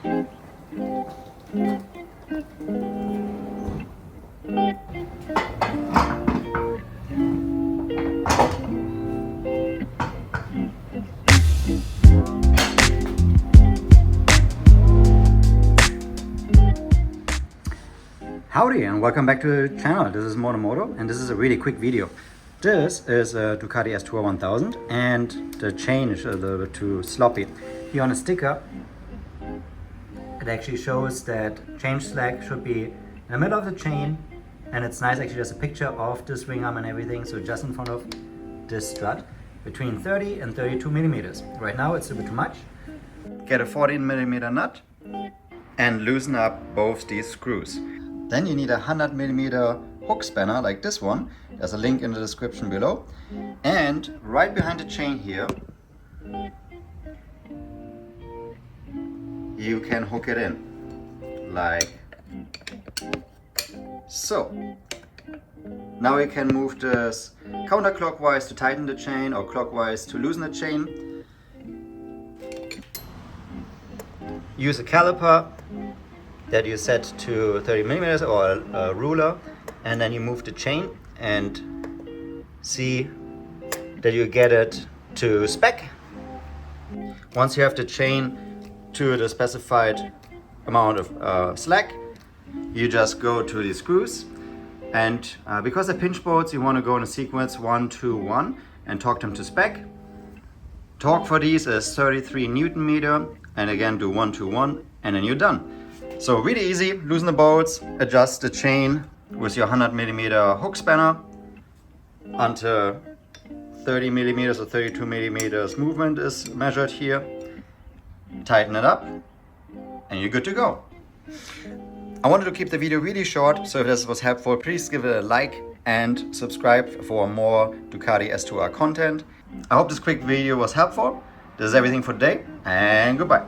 Howdy and welcome back to the channel. This is Moto and this is a really quick video. This is a Ducati S2R 1000 and the chain is a little bit too sloppy. Here on a sticker it actually shows that change slack should be in the middle of the chain, and it's nice actually there's a picture of the Swingarm and everything, so just in front of this strut between 30 and 32 millimeters. Right now it's a bit too much. Get a 14 millimeter nut and loosen up both these screws. Then you need a 100 millimeter hook spanner like this one. There's a link in the description below. And right behind the chain here, you can hook it in like so. Now you can move this counterclockwise to tighten the chain or clockwise to loosen the chain. Use a caliper that you set to 30 millimeters or a ruler, and then you move the chain and see that you get it to spec. Once you have the chain to the specified amount of slack, you just go to the screws, and because they're pinch bolts, you want to go in a sequence 1, 2, 1 and torque them to spec. Torque for these is 33 Newton meter, and again do 1, 2, 1 and then you're done. So really easy, loosen the bolts, adjust the chain with your 100 millimeter hook spanner until 30 millimeters or 32 millimeters movement is measured here. Tighten it up and you're good to go. I wanted to keep the video really short, so if this was helpful, please give it a like and subscribe for more Ducati S2R content. I hope this quick video was helpful. This is everything for today, and goodbye.